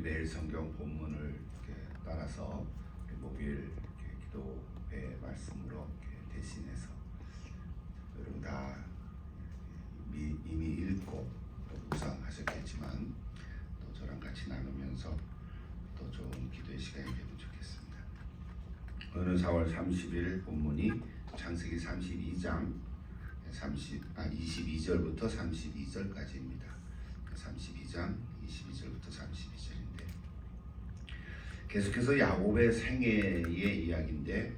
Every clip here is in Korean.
매일 성경 본문을 이렇게 따라서 목요일 이렇게 기도회 말씀으로 이렇게 대신해서 여러분 다 이미 읽고 또 묵상하셨겠지만 또 저랑 같이 나누면서 또 좋은 기도의 시간이 되면 좋겠습니다. 오늘 4월 30일 본문이 창세기 32장 22절부터 32절까지입니다. 32장 22절부터 32절인데 계속해서 야곱의 생애의 이야기인데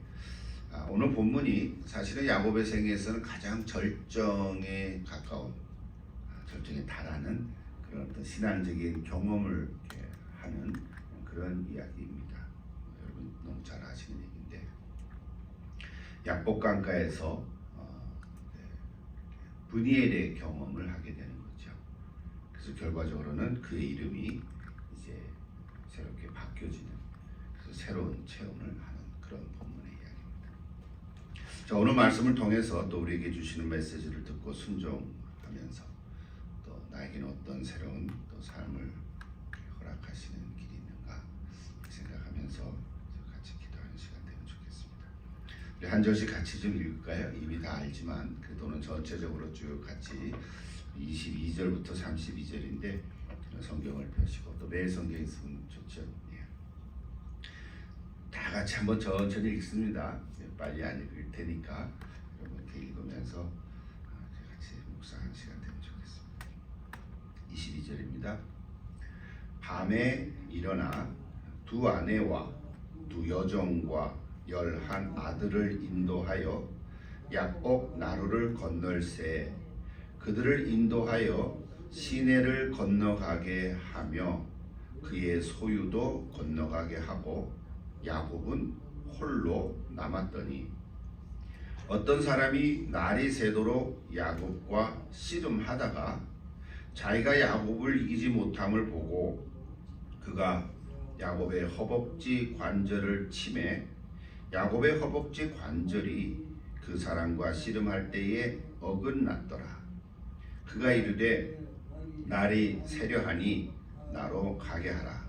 오늘 본문이 사실은 야곱의 생애에서는 가장 절정에 가까운 절정에 달하는 그런 어떤 신앙적인 경험을 하는 그런 이야기입니다. 여러분 너무 잘 아시는 얘기인데 약복강가에서 브니엘의 경험을 하게 되는 거죠. 그래서 결과적으로는 그의 이름이 이제 새롭게 바뀌어지는 그래서 새로운 체험을 하는 그런 본문의 이야기입니다. 자, 오늘 말씀을 통해서 또 우리에게 주시는 메시지를 듣고 순종하면서 또 나에게는 어떤 새로운 또 삶을 허락하시는 길이 있는가 생각하면서 같이 기도하는 시간 되면 좋겠습니다. 우리 한 절씩 같이 좀 읽을까요? 이미 다 알지만 그래도 전체적으로 쭉 같이 22절부터 32절인데 성경을 펴시고 또 매일 성경 있으면 좋죠. 예. 다 같이 한번 천천히 읽습니다. 빨리 안 읽을 테니까 여러분 이렇게 읽으면서 같이 묵상하는 시간 되면 좋겠습니다. 22절입니다. 밤에 일어나 두 아내와 두 여종과 11 아들을 인도하여 약복 나루를 건널새 그들을 인도하여 시내를 건너가게 하며 그의 소유도 건너가게 하고 야곱은 홀로 남았더니 어떤 사람이 날이 새도록 야곱과 씨름하다가 자기가 야곱을 이기지 못함을 보고 그가 야곱의 허벅지 관절을 치매 야곱의 허벅지 관절이 그 사람과 씨름할 때에 어긋났더라. 그가 이르되 날이 새려하니 나로 가게 하라.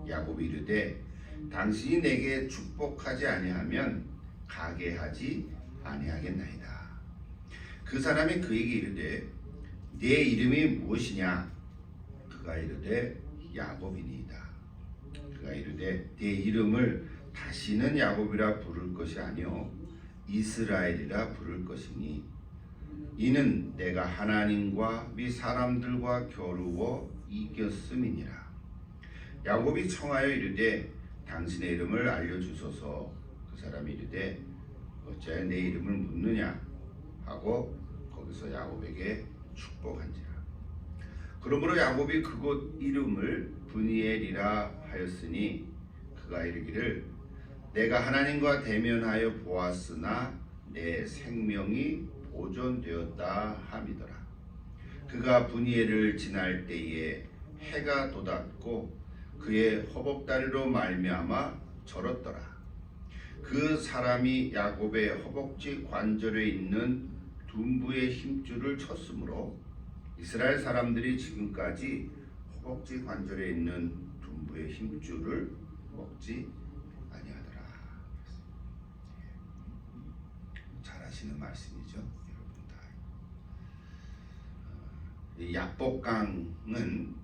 야곱이 이르되 당신이 내게 축복하지 아니하면 가게 하지 아니하겠나이다. 그 사람이 그에게 이르되 네 이름이 무엇이냐? 그가 이르되 야곱이니이다. 그가 이르되 네 이름을 다시는 야곱이라 부를 것이 아니요 이스라엘이라 부를 것이니 이는 내가 하나님과 및 사람들과 겨루어 이겼음이니라. 야곱이 청하여 이르되 당신의 이름을 알려주소서. 그 사람이 이르되 어찌하여 내 이름을 묻느냐 하고 거기서 야곱에게 축복한지라. 그러므로 야곱이 그곳 이름을 브니엘이라 하였으니 그가 이르기를 내가 하나님과 대면하여 보았으나 내 생명이 보존되었다 함이더라. 그가 브니엘을 지날 때에 해가 돋았고 그의 허벅다리로 말미암아 절었더라. 그 사람이 야곱의 허벅지 관절에 있는 둔부의 힘줄을 쳤으므로 이스라엘 사람들이 지금까지 허벅지 관절에 있는 둔부의 힘줄을 먹지 아니하더라. 잘 아시는 말씀이죠. 여러분 다. 약복강은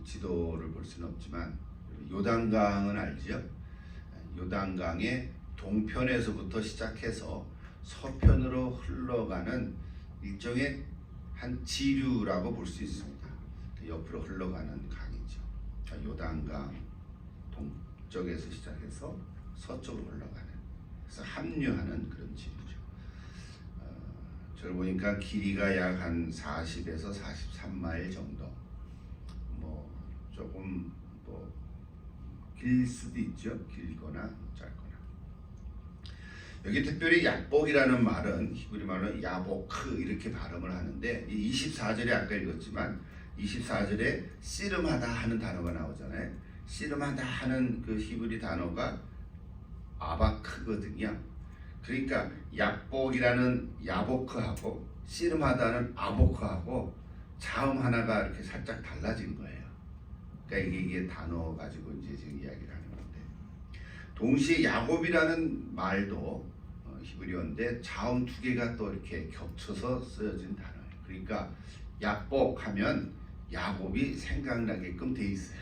지도를 볼 수는 없지만 요단강은 알죠? 요단강의 동편에서부터 시작해서 서편으로 흘러가는 일종의 한 지류라고 볼 수 있습니다. 옆으로 흘러가는 강이죠. 요단강 동쪽에서 시작해서 서쪽으로 흘러가는 그래서 합류하는 그런 지류죠. 저를 보니까 길이가 약 한 40에서 43마일 정도. 뭐 조금 뭐 길 수도 있죠. 길거나 짧거나. 여기 특별히 약복이라는 말은 히브리 말로 야보크 이렇게 발음을 하는데 이 24절에 아까 읽었지만 24절에 씨름하다 하는 단어가 나오잖아요. 씨름하다 하는 그 히브리 단어가 아바크거든요. 그러니까 약복이라는 야보크하고 씨름하다는 아보크하고 자음 하나가 이렇게 살짝 달라진 거예요. 그러니까 이게 단어 가지고 이제 지금 이야기를 하는 건데, 동시에 야곱이라는 말도 히브리어인데 자음 두 개가 또 이렇게 겹쳐서 쓰여진 단어예요. 그러니까 야복하면 야곱이 생각나게끔 돼 있어요.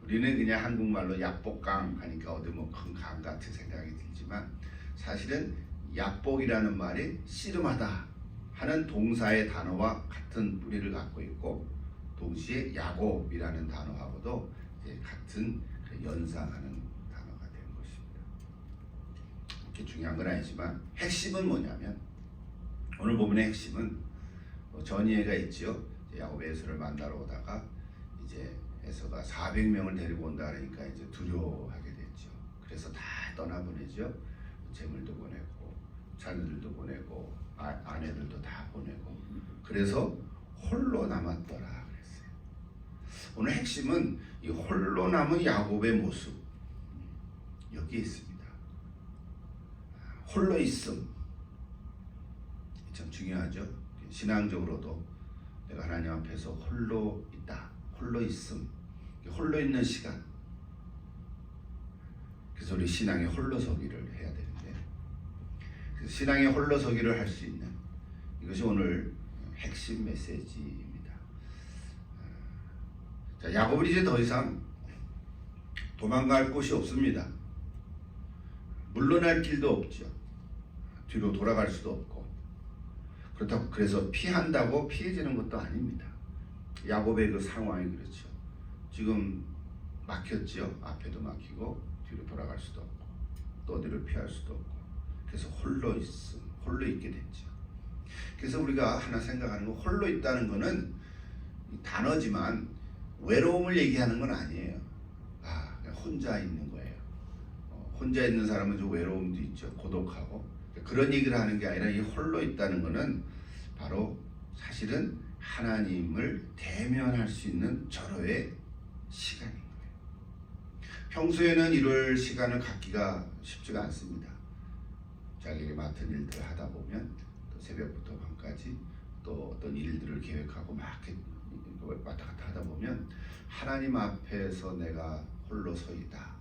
우리는 그냥 한국말로 약복강 하니까 어디 뭐 큰 강 같은 생각이 들지만, 사실은 약복이라는 말이 씨름하다 하는 동사의 단어와 같은 뿌리를 갖고 있고, 동시에 야곱이라는 단어하고도 이제 같은 연상하는 단어가 된 것입니다. 이렇게 중요한 건 아니지만 핵심은 뭐냐면, 오늘 본문의 핵심은 전이해가 있죠. 야곱의 에서를 만나러 오다가 이제 에서가 400명을 데리고 온다 그러니까 이제 두려워하게 됐죠. 그래서 다 떠나보내죠. 재물도 보내고 자녀들도 보내고 아내들도 다 보내고, 그래서 홀로 남았더라 그랬어요. 오늘 핵심은 이 홀로 남은 야곱의 모습, 여기에 있습니다. 홀로 있음, 참 중요하죠. 신앙적으로도 내가 하나님 앞에서 홀로 있다, 홀로 있음, 홀로 있는 시간. 그래서 우리 신앙의 홀로서기를 해야 되는데, 그래서 신앙의 홀로서기를 할 수 있는 이것이 오늘 핵심 메시지입니다. 자, 야곱은 이제 더 이상 도망갈 곳이 없습니다. 물러날 길도 없죠. 뒤로 돌아갈 수도 없고, 그렇다고 그래서 피한다고 피해지는 것도 아닙니다. 야곱의 그 상황이 그렇죠. 지금 막혔죠. 앞에도 막히고 뒤로 돌아갈 수도 없고 또 어디를 피할 수도 없고, 그래서 홀로 있음, 홀로 있게 됐죠. 그래서 우리가 하나 생각하는 거, 홀로 있다는 거는 단어지만 외로움을 얘기하는 건 아니에요. 그냥 혼자 있는 거예요. 혼자 있는 사람은 좀 외로움도 있죠. 고독하고. 그런 얘기를 하는 게 아니라, 이 홀로 있다는 거는 바로 사실은 하나님을 대면할 수 있는 절호의 시간인 거예요. 평소에는 이럴 시간을 갖기가 쉽지가 않습니다. 자기에게 맡은 일들을 하다 보면 또 새벽부터 밤까지 또 어떤 일들을 계획하고 막 왔다 갔다 하다 보면 하나님 앞에서 내가 홀로 서 있다,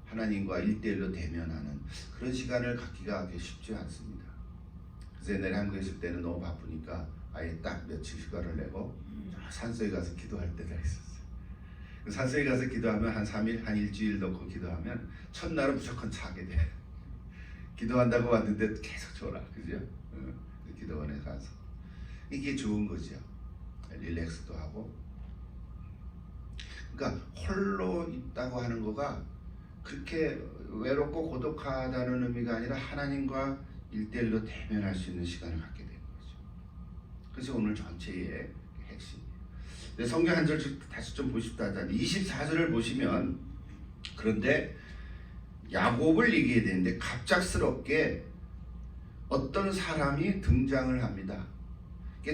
하나님과 1대1로 대면하는 그런 시간을 갖기가 쉽지 않습니다. 그래서 옛날에 한국에 있을 때는 너무 바쁘니까 아예 딱 며칠 휴가를 내고 산속에 가서 기도할 때가 있었어요. 산속에 가서 기도하면 한 3일, 한 일주일 넣고 기도하면 첫날은 무조건 자게 돼. 기도한다고 왔는데 계속 졸아, 그죠? 기도원에 가서 이게 좋은 거죠. 릴렉스도 하고. 그러니까 홀로 있다고 하는 거가 그렇게 외롭고 고독하다는 의미가 아니라 하나님과 1대1로 대면할 수 있는 시간을 갖게 되는 거죠. 그래서 오늘 전체의 핵심이에요. 성경 한 절씩 다시 좀 보십시다. 24절을 보시면, 그런데 야곱을 얘기해야 되는데 갑작스럽게 어떤 사람이 등장을 합니다.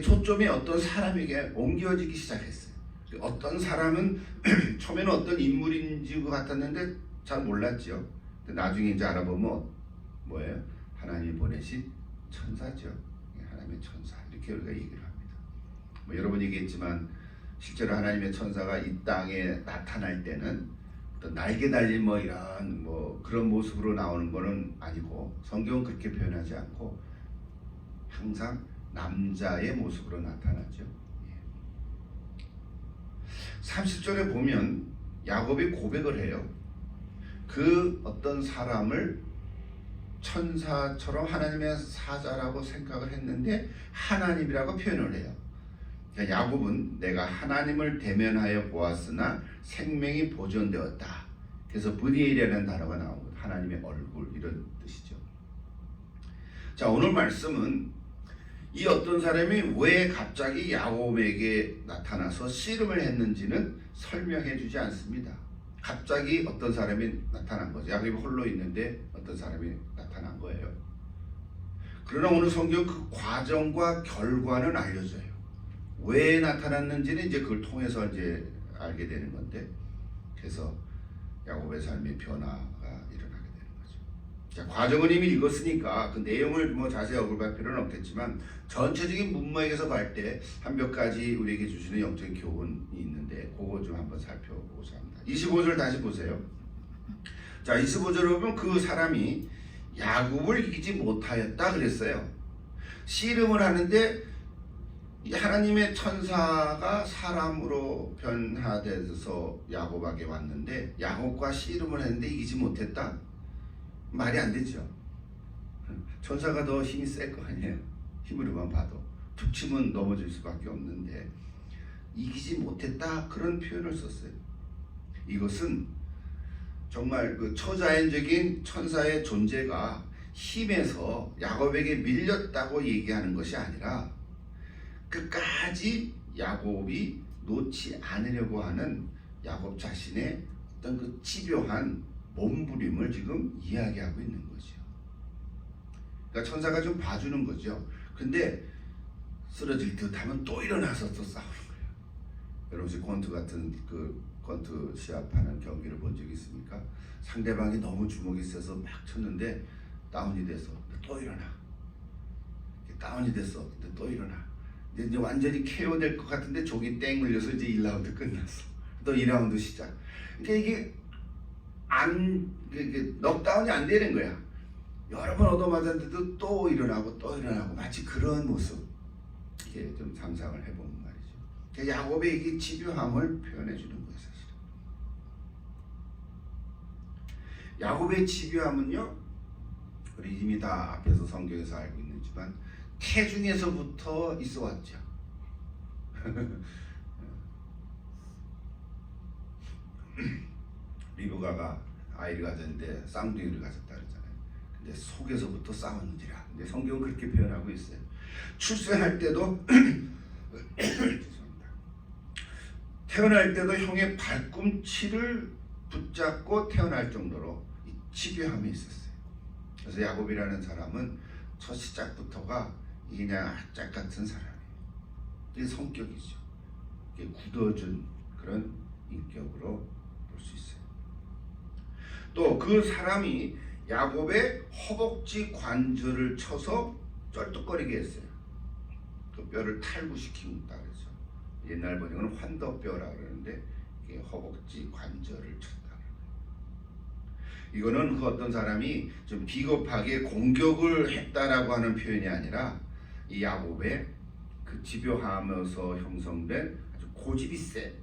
초점이 어떤 사람에게 옮겨지기 시작했어요. 어떤 사람은 처음에는 어떤 인물인지 것 같았는데 잘 몰랐죠. 나중에 이제 알아보면 뭐예요? 하나님이 보내신 천사죠. 하나님의 천사, 이렇게 우리가 얘기를 합니다. 여러 번 얘기했지만 실제로 하나님의 천사가 이 땅에 나타날 때는 어떤 날개 달린 이런 그런 모습으로 나오는 거는 아니고, 성경은 그렇게 표현하지 않고 항상 남자의 모습으로 나타나죠. 30절에 보면 야곱이 고백을 해요. 그 어떤 사람을 천사처럼 하나님의 사자라고 생각을 했는데 하나님이라고 표현을 해요. 그러니까 야곱은 내가 하나님을 대면하여 보았으나 생명이 보존되었다. 그래서 브니엘이라는 단어가 나오고, 하나님의 얼굴, 이런 뜻이죠. 자, 오늘 말씀은 이 어떤 사람이 왜 갑자기 야곱에게 나타나서 씨름을 했는지는 설명해 주지 않습니다. 갑자기 어떤 사람이 나타난 거죠. 야곱이 홀로 있는데 어떤 사람이 나타난 거예요. 그러나 오늘 성경 그 과정과 결과는 알려줘요. 왜 나타났는지는 이제 그걸 통해서 이제 알게 되는 건데, 그래서 야곱의 삶의 변화가 일어나게 되는 거죠. 자, 과정은 이미 읽었으니까 그 내용을 뭐 자세히 언급할 필요는 없겠지만 전체적인 문맥에서 볼 때 한 몇 가지 우리에게 주시는 영적인 교훈이 있는데 그거 좀 한번 살펴보고자 합니다. 25절 다시 보세요. 자, 25절을 보면 그 사람이 야곱을 이기지 못하였다 그랬어요. 씨름을 하는데 하나님의 천사가 사람으로 변화돼서 야곱에게 왔는데 야곱과 씨름을 했는데 이기지 못했다? 말이 안 되죠. 천사가 더 힘이 셀 거 아니에요. 힘으로만 봐도 툭 치면 넘어질 수밖에 없는데 이기지 못했다 그런 표현을 썼어요. 이것은 정말 그 초자연적인 천사의 존재가 힘에서 야곱에게 밀렸다고 얘기하는 것이 아니라 끝까지 야곱이 놓지 않으려고 하는 야곱 자신의 어떤 그 집요한 몸부림을 지금 이야기하고 있는 거죠. 그러니까 천사가 좀 봐주는 거죠. 근데 쓰러질 듯 하면 또 일어나서 또 싸우는 거예요. 여러분 혹시 권투 같은 그 권투 시합하는 경기를 본 적 있습니까? 상대방이 너무 주먹이 세서 막 쳤는데 다운이 돼서 또 일어나. 다운이 됐어. 근데 또 일어나. 이제 완전히 KO 될 것 같은데 족이 땡 물려서 이제 1라운드 끝났어. 또 2라운드 시작. 그러니까 이게 넉다운이 안 되는 거야. 여러 번 얻어맞았는데도 또 일어나고 또 일어나고 마치 그런 모습. 이게 좀 상상을 해보는 말이죠. 그러니까 야곱의 이게 집요함을 표현해 주는 거예요, 사실. 야곱의 집요함은요, 우리 이미 다 앞에서 성경에서 알고 있지만 태중에서부터 있어 왔죠. 리브가가 아이를 가졌는데 쌍둥이를 가졌다 그러잖아요. 근데 속에서부터 싸웠느니라. 근데 성경은 그렇게 표현하고 있어요. 출생할 때도 죄송합니다. 태어날 때도 형의 발꿈치를 붙잡고 태어날 정도로 이 집요함이 있었어요. 그래서 야곱이라는 사람은 첫 시작부터가 그냥 악작 같은 사람이에요. 이게 성격이죠. 이게 굳어진 그런 인격으로 볼 수 있어요. 또 그 사람이 야곱의 허벅지 관절을 쳐서 쩔뚝거리게 했어요. 그 뼈를 탈구시킨다 그래서 옛날 번역은 환더뼈라 그러는데 이게 허벅지 관절을 쳤다. 이거는 그 어떤 사람이 좀 비겁하게 공격을 했다라고 하는 표현이 아니라 이 야곱의 그 집요하면서 형성된 아주 고집이 센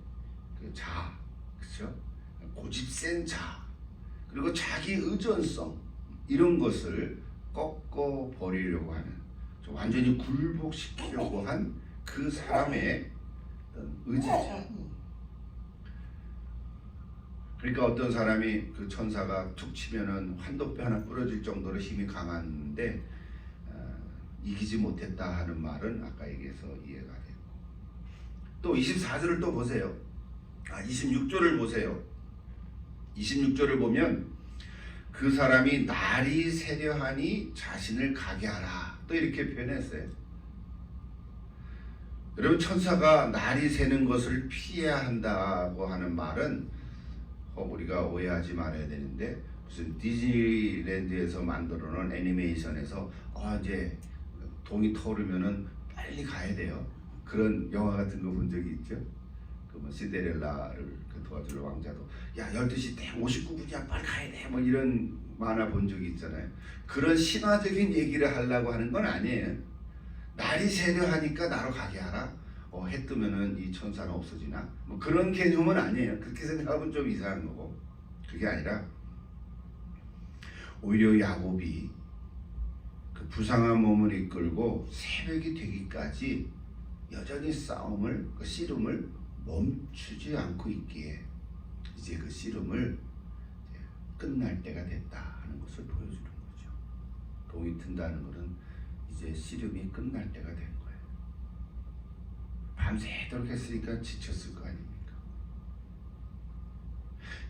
그 자, 그렇죠? 고집 센 자, 그리고 자기 의존성 이런 것을 꺾어 버리려고 하는, 완전히 굴복시키려고 한 그 사람의 어떤 의지죠. 그러니까 어떤 사람이 그 천사가 툭 치면은 환도뼈 하나 부러질 정도로 힘이 강한데 이기지 못했다 하는 말은 아까 얘기해서 이해가 되고, 또 24절을 또 보세요. 26절을 보세요. 26절을 보면 그 사람이 날이 세려하니 자신을 가게 하라 또 이렇게 표현했어요. 여러분, 천사가 날이 새는 것을 피해야 한다고 하는 말은 우리가 오해하지 말아야 되는데, 무슨 디즈니랜드에서 만들어 놓은 애니메이션에서 이제 동이 터오르면은 빨리 가야 돼요. 그런 영화 같은 거 본 적이 있죠? 그 뭐 신데렐라를 도와줄 왕자도 12시 땡 59분이야 빨리 가야 돼 뭐 이런 만화 본 적이 있잖아요. 그런 신화적인 얘기를 하려고 하는 건 아니에요. 날이 새려 하니까 나로 가게 하라. 해 뜨면은 이 천사는 없어지나? 뭐 그런 개념은 아니에요. 그렇게 생각하면 좀 이상한 거고, 그게 아니라 오히려 야곱이 그 부상한 몸을 이끌고 새벽이 되기까지 여전히 싸움을, 그 씨름을 멈추지 않고 있기에 이제 그 씨름을 끝날 때가 됐다 하는 것을 보여주는 거죠. 동이 튼다는 것은 이제 씨름이 끝날 때가 된 거예요. 밤새도록 했으니까 지쳤을 거 아닙니까?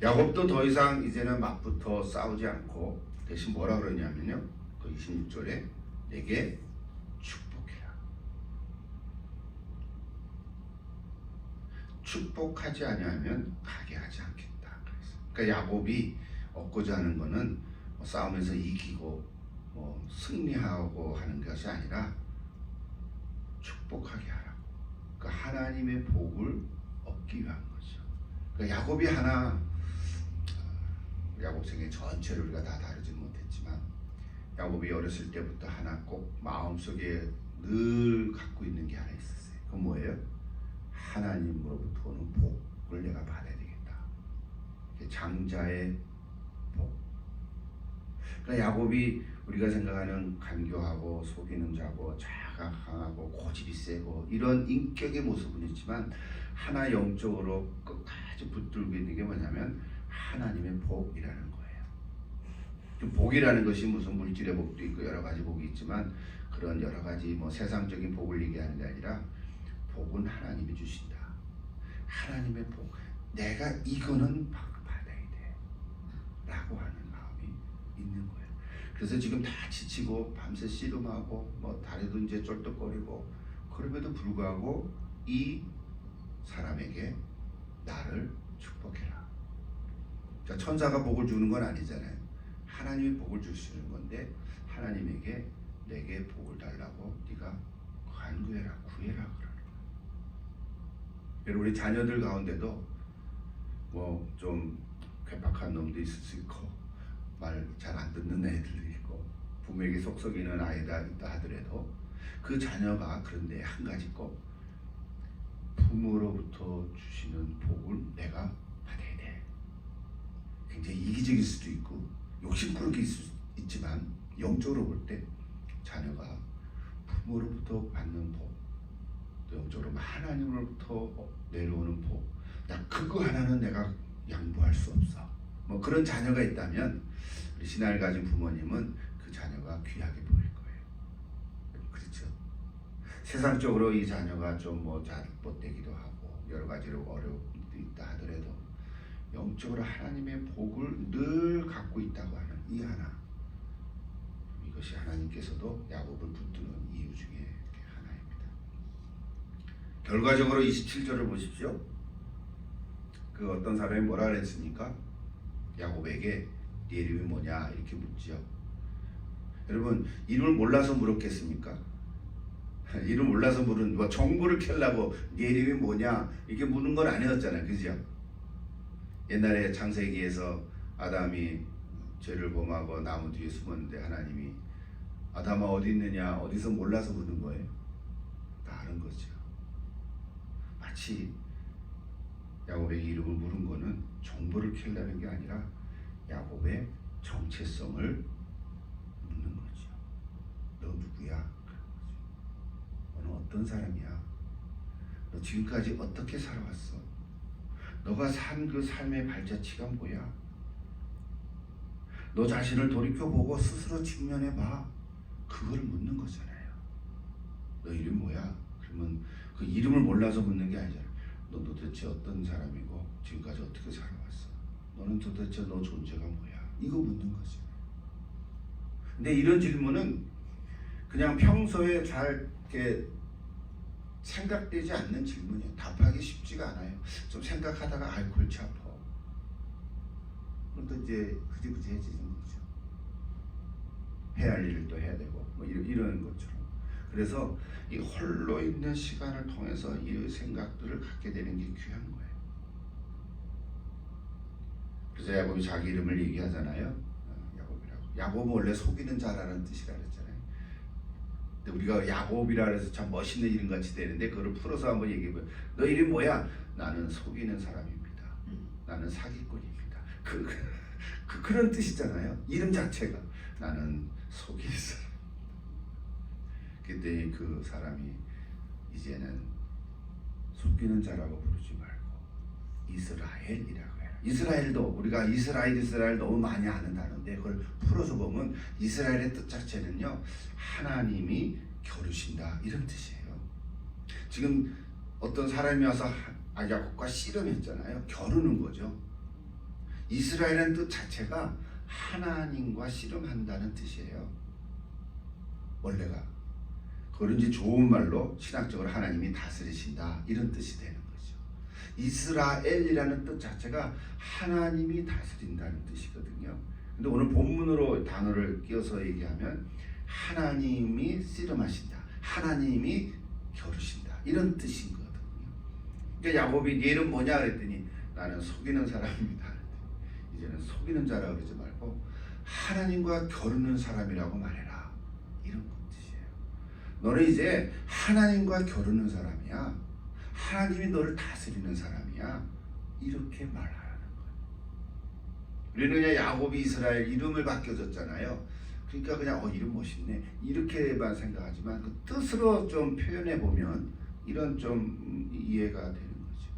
야곱도 더 이상 이제는 막부터 싸우지 않고 대신 뭐라 그러냐면요, 그 26절에 내게 축복해라. 축복하지 아니하면 가게 하지 않겠다. 그러니까 야곱이 얻고자 하는 것은 싸우면서 이기고 승리하고 하는 것이 아니라 축복하게 하라고. 그러니까 하나님의 복을 얻기 위한 거죠. 그러니까 야곱이 야곱 생애 전체를 우리가 다 다루지는 못했지만 야곱이 어렸을 때부터 하나 꼭 마음속에 늘 갖고 있는 게 하나 있었어요. 그건 뭐예요? 하나님으로부터 오는 복을 내가 받아야 되겠다. 장자의 복. 그러니까 야곱이 우리가 생각하는 간교하고 속이는 자고 자가 강하고 고집이 세고 이런 인격의 모습은 있지만 하나 영적으로 끝까지 붙들고 있는 게 뭐냐면 하나님의 복이라는 거예요. 복이라는 것이 무슨 물질의 복도 있고 여러 가지 복이 있지만 그런 여러 가지 세상적인 복을 얘기하는 게 아니라 복은 하나님이 주신다. 하나님의 복. 내가 이거는 받아야 돼. 라고 하는 마음이 있는 거예요. 그래서 지금 다 지치고 밤새 씨름하고 다리도 이제 쫄떡거리고 그럼에도 불구하고 이 사람에게 나를 축복해라. 자, 천사가 복을 주는 건 아니잖아요. 하나님이 복을 주시는 건데 하나님에게 내게 복을 달라고 네가 간구해라, 구해라 그러는 거예요. 여러분 우리 자녀들 가운데도 좀 괴팍한 놈도 있을 수 있고 말 잘 안 듣는 애들도 있고 부모에게 속썩이는 아이가 있다 하더라도 그 자녀가 그런데 한 가지 꼭 부모로부터 주시는 복을 내가 받아야 돼. 굉장히 이기적일 수도 있고 욕심꾸러기 있지만 영적으로 볼 때 자녀가 부모로부터 받는 복, 또 영적으로 하나님으로부터 내려오는 복, 나 그거 하나는 내가 양보할 수 없어. 그런 자녀가 있다면 우리 신앙을 가진 부모님은 그 자녀가 귀하게 보일 거예요. 그렇죠? 세상적으로 이 자녀가 좀 잘못되기도 하고 여러 가지로 어려움도 있다 하더라도 영적으로 하나님의 복을 늘 갖고 있다고 하는 이 하나, 이것이 하나님께서도 야곱을 붙드는 이유 중에 하나입니다. 결과적으로 27절을 보십시오. 그 어떤 사람이 뭐라 그랬습니까? 야곱에게 네 이름이 뭐냐 이렇게 묻지요. 여러분 이름을 몰라서 물었겠습니까? 이름 몰라서 물은 정보를 캐려고 네 이름이 뭐냐 이렇게 묻는 건 아니었잖아요. 그죠? 옛날에 창세기에서 아담이 죄를 범하고 나무 뒤에 숨었는데 하나님이 아담아 어디 있느냐 어디서 몰라서 묻는 거예요. 다 아는 거죠. 마치 야곱에게 이름을 물은 거는 정보를 캐려는 게 아니라 야곱의 정체성을 묻는 거죠. 너 누구야? 너는 어떤 사람이야? 너 지금까지 어떻게 살아왔어? 너가 산 그 삶의 발자취가 뭐야? 너 자신을 돌이켜보고 스스로 직면해봐. 그걸 묻는 거잖아요. 너 이름 뭐야? 그러면 그 이름을 몰라서 묻는 게 아니잖아요. 너 도대체 어떤 사람이고 지금까지 어떻게 살아왔어? 너는 도대체 너 존재가 뭐야? 이거 묻는 거죠. 근데 이런 질문은 그냥 평소에 잘 이렇게 생각되지 않는 질문이에요. 답하기 쉽지가 않아요. 좀 생각하다가 골치 아파. 그럼 또 이제 흐지부지해지는 거죠. 해야 할 일을 또 해야 되고 이런 것처럼. 그래서 이 홀로 있는 시간을 통해서 이 생각들을 갖게 되는 게 귀한 거예요. 그래서 야곱이 자기 이름을 얘기하잖아요. 야곱이라고. 야곱은 원래 속이는 자라는 뜻이라 그랬잖아요. 근데 우리가 야곱이라 해서 참 멋있는 이름 같이 되는데 그거를 풀어서 한번 얘기해봐요. 너 이름 뭐야? 나는 속이는 사람입니다. 나는 사기꾼입니다. 그런 뜻이잖아요. 이름 자체가 나는 속이는 사람. 그때 그 사람이 이제는 속이는 자라고 부르지 말고 이스라엘이라고 해라. 이스라엘도 우리가 이스라엘 너무 많이 아는 단어인데 그걸 풀어서 보면 이스라엘의 뜻 자체는요 하나님이 겨루신다 이런 뜻이에요. 지금 어떤 사람이 와서 야곱과 씨름했잖아요. 겨루는 거죠. 이스라엘의 뜻 자체가 하나님과 씨름한다는 뜻이에요. 원래가. 그걸 이제 좋은 말로 신학적으로 하나님이 다스리신다 이런 뜻이 되는 거죠. 이스라엘이라는 뜻 자체가 하나님이 다스린다는 뜻이거든요. 근데 오늘 본문으로 단어를 끼워서 얘기하면 하나님이 씨름하신다, 하나님이 겨루신다, 이런 뜻인 거거든요. 그러니까 야곱이 네 이름 뭐냐 그랬더니 나는 속이는 사람입니다. 이제는 속이는 자라 그러지 말고 하나님과 겨루는 사람이라고 말해라, 이런 뜻이에요. 너는 이제 하나님과 겨루는 사람이야, 하나님이 너를 다스리는 사람이야, 이렇게 말하라는 거예요. 우리는 그냥 야곱이 이스라엘 이름을 바뀌어졌잖아요. 그러니까 그냥 이름 멋있네 이렇게만 생각하지만 그 뜻으로 좀 표현해 보면 이런 좀 이해가 되는 거죠.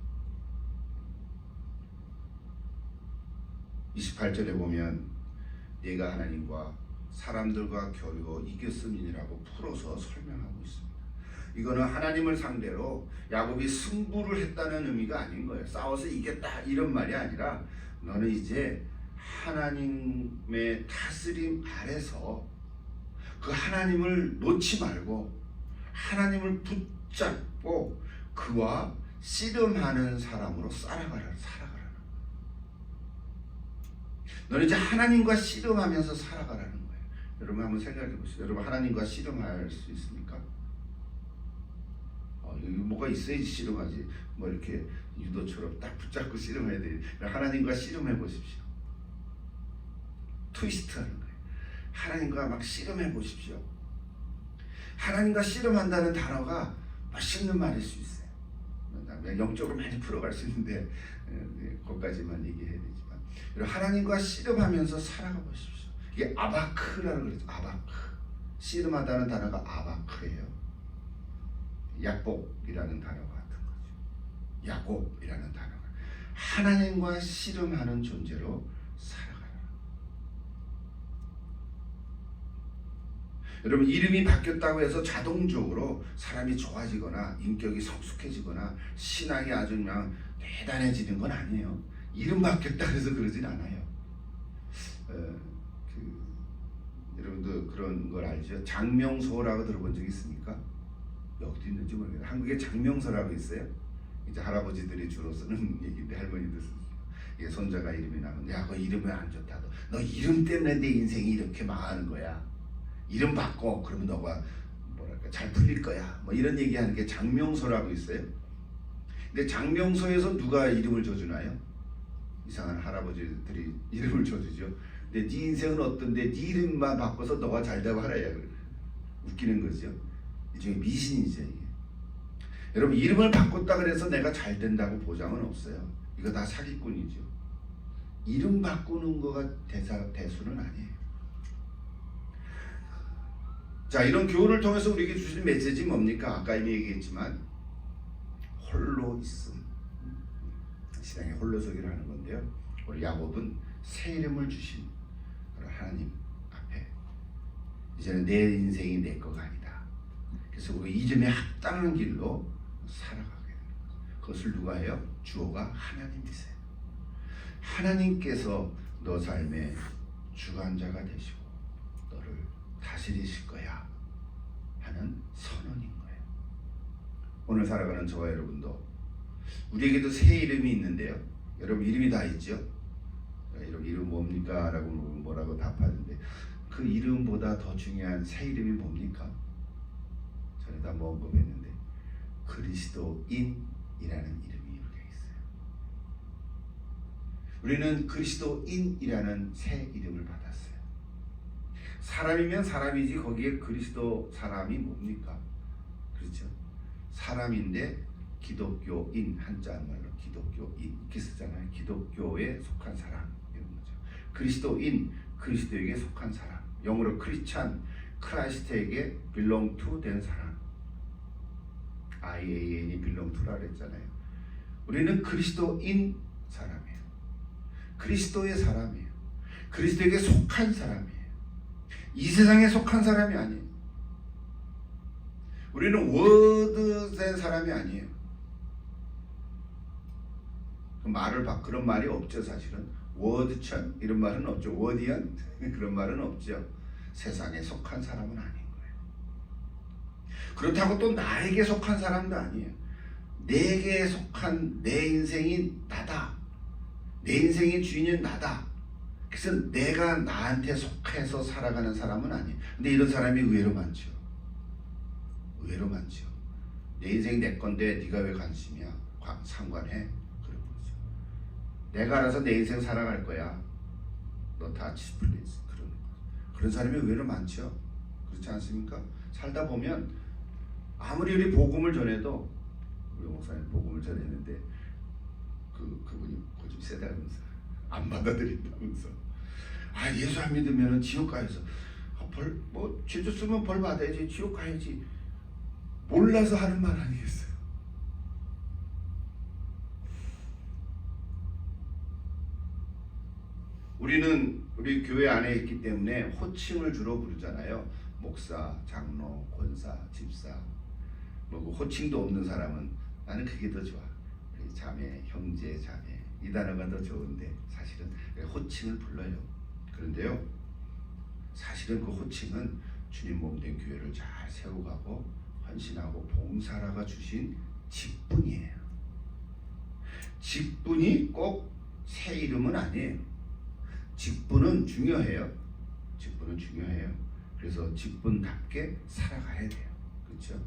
28절에 보면 내가 하나님과 사람들과 겨루어 이겼음이라고 풀어서 설명하고 있습니다. 이거는 하나님을 상대로 야곱이 승부를 했다는 의미가 아닌 거예요. 싸워서 이겼다 이런 말이 아니라 너는 이제 하나님의 다스림 아래서 그 하나님을 놓지 말고 하나님을 붙잡고 그와 씨름하는 사람으로 살아가라는 거예요. 너는 이제 하나님과 씨름하면서 살아가라는 거예요. 여러분 한번 생각해 보시죠. 여러분 하나님과 씨름할 수 있습니까? 여기 뭐가 있어야지 씨름하지. 뭐 이렇게 유도처럼 딱 붙잡고 씨름해야 돼. 하나님과 씨름해 보십시오. 트위스트하는 거예요. 하나님과 막 씨름해 보십시오. 하나님과 씨름한다는 단어가 멋있는 말일 수 있어요. 영적으로 많이 풀어갈 수 있는데 거기까지만 얘기해야 되지만 하나님과 씨름하면서 살아가 보십시오. 이게 아바크라는 거죠. 아바크. 씨름하다는 단어가 아바크예요. 야곱이라는 단어가 같은 거죠. 야곱이라는 단어가 하나님과 씨름하는 존재로 살아가라. 여러분 이름이 바뀌었다고 해서 자동적으로 사람이 좋아지거나 인격이 성숙해지거나 신앙이 아주 그냥 대단해지는 건 아니에요. 이름 바뀌었다고 해서 그러진 않아요. 여러분도 그런 걸 알죠? 장명소라고 들어본 적 있습니까? 어디 있는지 모르겠어요. 한국에 장명서라고 있어요. 이제 할아버지들이 주로 쓰는 얘기인데 할머니도 쓰죠. 이게 손자가 이름이 나면 야, 그 이름은 안 좋다. 너 이름 때문에 내 인생이 이렇게 망하는 거야. 이름 바꿔. 그러면 너가 뭐랄까 잘 풀릴 거야. 뭐 이런 얘기하는 게 장명서라고 있어요. 근데 장명서에서 누가 이름을 줘주나요? 이상한 할아버지들이 이름을 줘주죠. 근데 네 인생은 어떤데 네 이름만 바꿔서 너가 잘 되고 하라야. 웃기는 거죠. 일종의 미신이죠. 이게. 여러분 이름을 바꿨다 그래서 내가 잘 된다고 보장은 없어요. 이거 다 사기꾼이죠. 이름 바꾸는 거가 대수는 아니에요. 자, 이런 교훈을 통해서 우리에게 주신 메시지 뭡니까? 아까 이미 얘기했지만 홀로 있음. 신앙의 홀로서기를 하는 건데요. 우리 야곱은 새 이름을 주신 하나님 앞에 이제는 내 인생이 내 거가 아니다. 그래서 그 이름에 합당한 길로 살아가게 되는 거죠. 그것을 누가 해요? 주어가 하나님이세요. 하나님께서 너 삶의 주관자가 되시고 너를 다스리실 거야 하는 선언인 거예요. 오늘 살아가는 저와 여러분도 우리에게도 새 이름이 있는데요. 여러분 이름이 다 있죠? 여러분 이름 뭡니까? 라고 뭐라고 답하는데 그 이름보다 더 중요한 새 이름이 뭡니까? 전에 다 언급했는데 그리스도인이라는 이름이 우리가 있어요. 우리는 그리스도인이라는 새 이름을 받았어요. 사람이면 사람이지 거기에 그리스도 사람이 뭡니까? 그렇죠? 사람인데 기독교인 한자 말로 기독교인 이렇게 쓰잖아요. 기독교에 속한 사람 이런 거죠. 그리스도인 그리스도에게 속한 사람. 영어로 크리스찬 크라이스트에게 belong to 된 사람. IAN이 belong to라 그랬잖아요. 우리는 그리스도인 사람이에요. 그리스도의 사람이에요. 그리스도에게 속한 사람이에요. 이 세상에 속한 사람이 아니에요. 우리는 워드 된 사람이 아니에요. 그런 말이 없죠. 사실은 워드천 이런 말은 없죠. 워디언 그런 말은 없죠. 세상에 속한 사람은 아닌 거예요. 그렇다고 또 나에게 속한 사람도 아니에요. 내게 속한 내 인생이 나다. 내 인생의 주인은 나다. 그래서 내가 나한테 속해서 살아가는 사람은 아니에요. 근데 이런 사람이 의외로 많죠. 의외로 많죠. 내 인생 내 건데 네가 왜 관심이야? 상관해? 그런 거죠. 내가 알아서 내 인생 살아갈 거야. 너 touch please. 그런 사람이 의외로 많죠. 그렇지 않습니까? 살다 보면 아무리 우리 복음을 전해도, 우리 목사님 복음을 전했는데 그분이 고집 세다면서 안 받아들인다면서, 아 예수 안 믿으면 지옥 가야죠. 뭐 죄 쓰면 벌 받아야지, 지옥 가야지. 몰라서 하는 말 아니겠어요? 우리는 우리 교회 안에 있기 때문에 호칭을 주로 부르잖아요. 목사, 장로, 권사, 집사. 뭐 그 호칭도 없는 사람은 나는 그게 더 좋아. 우리 자매, 형제, 자매, 이 단어가 더 좋은데 사실은 호칭을 불러요. 그런데요, 사실은 그 호칭은 주님 몸된 교회를 잘 세워가고 헌신하고 봉사라가 주신 직분이에요. 직분이 꼭 새 이름은 아니에요. 직분은 중요해요. 직분은 중요해요. 그래서 직분답게 살아가야 돼요. 그렇죠?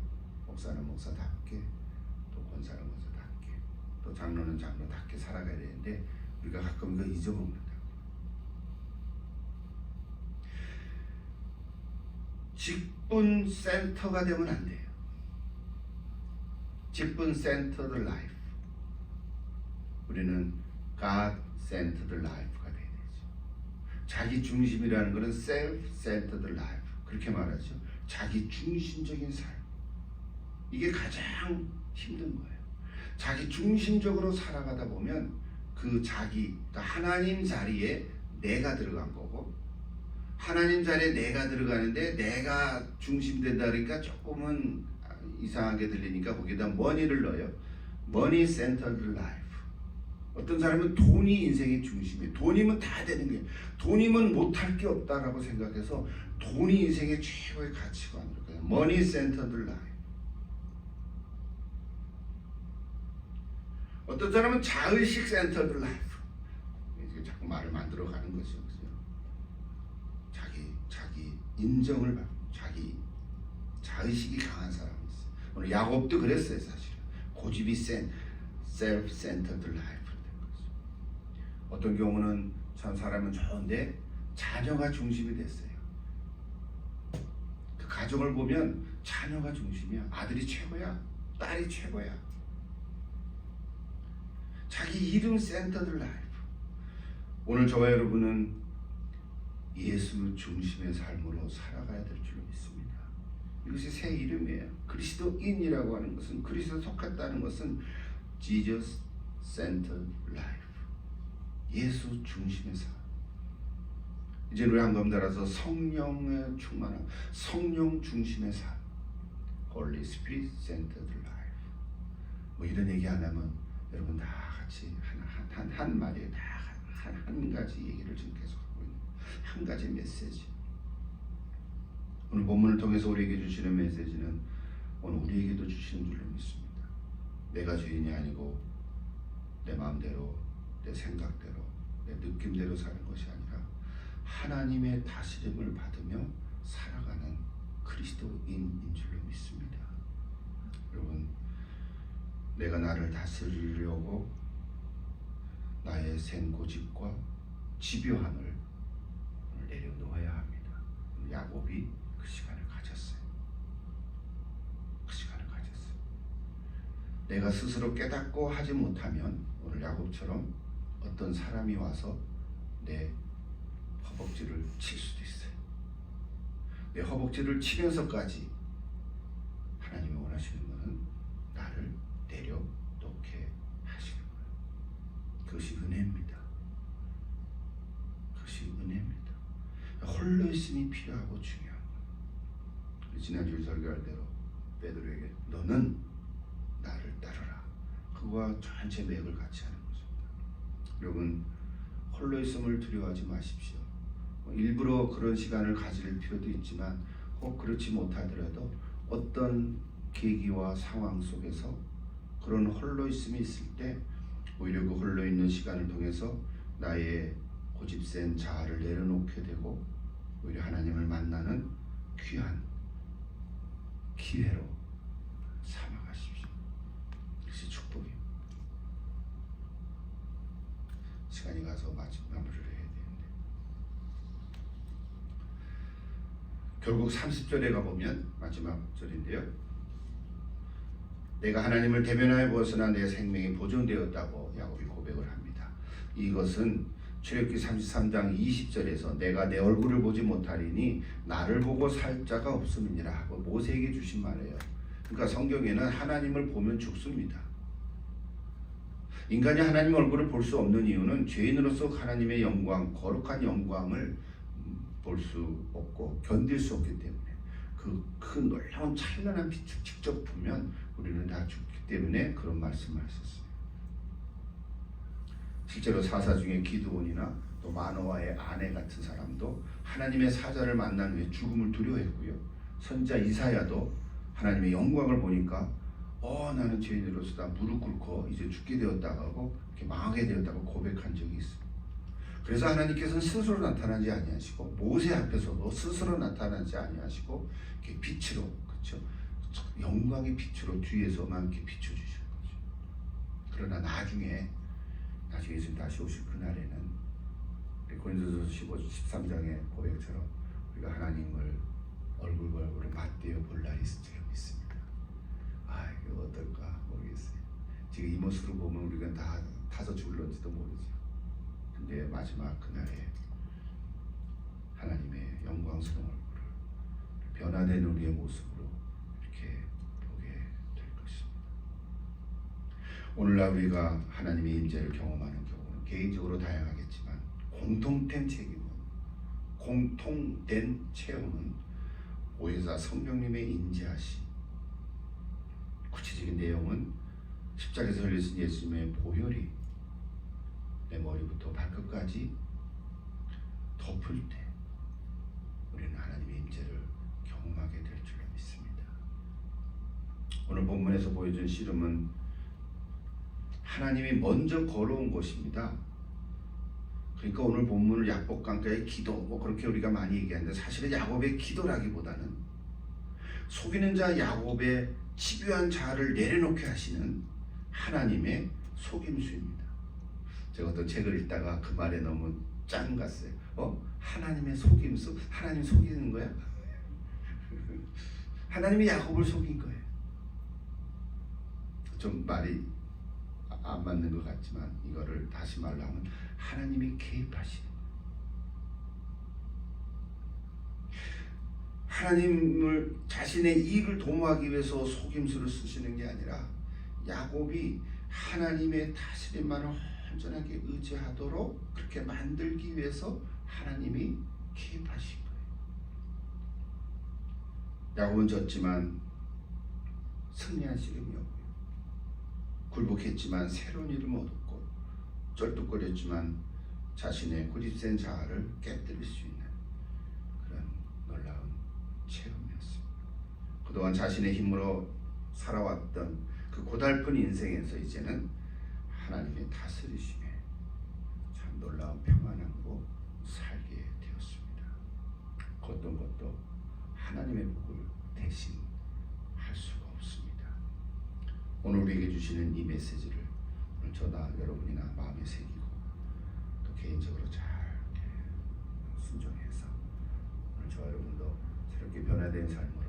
목사는 목사답게, 또 권사는 권사답게, 또 장로는 장로답게 살아가야 되는데 우리가 가끔 이거 잊어먹는다. 직분 센터가 되면 안 돼요. 직분 센터드 라이프. 우리는 God centered life가 돼야 되죠. 자기 중심이라는 것은 self centered life. 그렇게 말하죠. 자기 중심적인 삶. 이게 가장 힘든 거예요. 자기 중심적으로 살아가다 보면 그 자기, 그러니까 하나님 자리에 내가 들어간 거고, 하나님 자리에 내가 들어가는데 내가 중심된다 그러니까 조금은 이상하게 들리니까 거기다 머니를 넣어요. 머니 센터드 라이프. 어떤 사람은 돈이 인생의 중심이에요. 돈이면 다 되는 거예요. 돈이면 못할 게 없다라고 생각해서 돈이 인생의 최고의 가치관으로 가요. 머니 센터드 라이프. 어떤 사람은 자의식 센터드 라이프. 자꾸 말을 만들어 가는 거죠. 자기 인정을 받고 자기 자의식이 강한 사람이 있어요. 오늘 야곱도 그랬어요. 사실은 고집이 센 self centered life. 어떤 경우는 참 사람은 좋은데 자녀가 중심이 됐어요. 그 가정을 보면 자녀가 중심이야. 아들이 최고야, 딸이 최고야. 자기 이름 센터드 라이프. 오늘 저와 여러분은 예수 중심의 삶으로 살아가야 될 줄로 믿습니다. 이것이 새 이름이에요. 그리스도인이라고 하는 것은, 그리스도에 속했다는 것은 Jesus centered life. 예수 중심의 삶. 이제 우리 한 가운데 따라서 성령에 충만한 성령 중심의 삶. Holy Spirit centered life. 뭐 이런 얘기 안 하면 여러분 다 같이 한 마디에 다 한 가지 얘기를 지금 계속 하고 있는 한 가지 메시지. 오늘 본문을 통해서 우리에게 주시는 메시지는 오늘 우리에게도 주시는 줄로 믿습니다. 내가 주인이 아니고 내 마음대로, 내 생각대로, 내 느낌대로 사는 것이 아니라 하나님의 다스림을 받으며 살아가는 그리스도인인 줄로 믿습니다. 여러분, 내가 나를 다스리려고 나의 센 고집과 집요함을 내려놓아야 합니다. 야곱이 그 시간을 가졌어요. 그 시간을 가졌어요. 내가 스스로 깨닫고 하지 못하면 오늘 야곱처럼 어떤 사람이 와서 내 허벅지를 칠 수도 있어요. 내 허벅지를 치면서까지 하나님이 원하시는 것은 나를 내려놓게 하시는 거예요. 그것이 은혜입니다. 그것이 은혜입니다. 홀로 있음이 필요하고 중요한 거예요. 지난주에 설교할 대로 베드로에게 너는 나를 따르라. 그와 전체 맥을 같이 하는 것입니다. 여러분, 홀로 있음을 두려워하지 마십시오. 일부러 그런 시간을 가질 필요도 있지만 꼭 그렇지 못하더라도 어떤 계기와 상황 속에서 그런 홀로 있음이 있을 때 오히려 그 홀로 있는 시간을 통해서 나의 고집센 자아를 내려놓게 되고 오히려 하나님을 만나는 귀한 기회로 삼아가십시오. 그것이 축복입니다. 시간이 가서 마무리를 해야 되는데 결국 30절에 가보면 마지막 절인데요. 내가 하나님을 대면하여 보았으나 내 생명이 보존되었다고 야곱이 고백을 합니다. 이것은 출애굽기 33장 20절에서 내가 내 얼굴을 보지 못하리니 나를 보고 살 자가 없음이니라 하고 모세에게 주신 말이에요. 그러니까 성경에는 하나님을 보면 죽습니다. 인간이 하나님 얼굴을 볼 수 없는 이유는 죄인으로서 하나님의 영광, 거룩한 영광을 볼 수 없고 견딜 수 없기 때문에 그 놀라운 찬란한 빛을 직접 보면 우리는 다 죽기 때문에 그런 말씀을 하셨어요. 실제로 사사 중에 기드온이나 또 마노아의 아내 같은 사람도 하나님의 사자를 만난 후에 죽음을 두려워했고요. 선지자 이사야도 하나님의 영광을 보니까 나는 죄인으로서 다 무릎 꿇고 이제 죽게 되었다고 하고 이렇게 망하게 되었다고 고백한 적이 있습니다. 그래서 하나님께서는 스스로 나타나지 아니하시고 모세 앞에서도 스스로 나타나지 아니하시고 이렇게 빛으로, 그렇죠? 영광의 빛으로 뒤에서만 이렇게 비춰주시는 거죠. 그러나 나중에 예수님 다시 오실 그날에는 고린도전서 13장의 고백처럼 우리가 하나님을 얼굴과 얼굴을 맞대어 볼 날이 있을 줄 믿습니다. 이거 어떨까 모르겠어요. 지금 이 모습으로 보면 우리가 다 타서 죽을런지도 모르죠. 근데 마지막 그날에 하나님의 영광스러운 얼굴을 변화된 우리의 모습으로 이렇게 보게 될 것입니다. 오늘날 우리가 하나님의 임재를 경험하는 경우는 개인적으로 다양하겠지만 공통된 체험은 보혜사 성령님의 임재하심. 구체적인 내용은 십자가에서 흘리신 예수님의 보혈이 내 머리부터 발끝까지 덮을 때 우리는 하나님의 임재를 경험하게 될 줄 믿습니다. 오늘 본문에서 보여준 씨름은 하나님이 먼저 걸어온 것입니다. 그러니까 오늘 본문을 야복강가의 기도 그렇게 우리가 많이 얘기하는데 사실은 야곱의 기도라기보다는 속이는 자 야곱의 집요한 자아를 내려놓게 하시는 하나님의 속임수입니다. 제가 어떤 책을 읽다가 그 말에 너무 짱 갔어요. 하나님의 속임수? 하나님 속이는 거야? 하나님이 야곱을 속인 거예요. 좀 말이 안 맞는 것 같지만 이거를 다시 말로 하면 하나님이 개입하시는, 하나님을 자신의 이익을 도모하기 위해서 속임수를 쓰시는 게 아니라 야곱이 하나님의 다스림만을 온전하게 의지하도록 그렇게 만들기 위해서 하나님이 개입하신 거예요. 야곱은 졌지만 승리한 씨름이었고요. 굴복했지만 새로운 이름을 얻었고 쩔뚝거렸지만 자신의 고집센 자아를 깨뜨릴 수 있는 그런 놀라운 체험이었습니다. 그동안 자신의 힘으로 살아왔던 그 고달픈 인생에서 이제는 하나님의 다스리심에 참 놀라운 평안함으로 살게 되었습니다. 어떤 것도 하나님의 복을 대신 할 수가 없습니다. 오늘 우리에게 주시는 이 메시지를 오늘 저나 여러분이나 마음에 새기고 또 개인적으로 잘 순종해서 오늘 저 여러분도 새롭게 변화된 삶을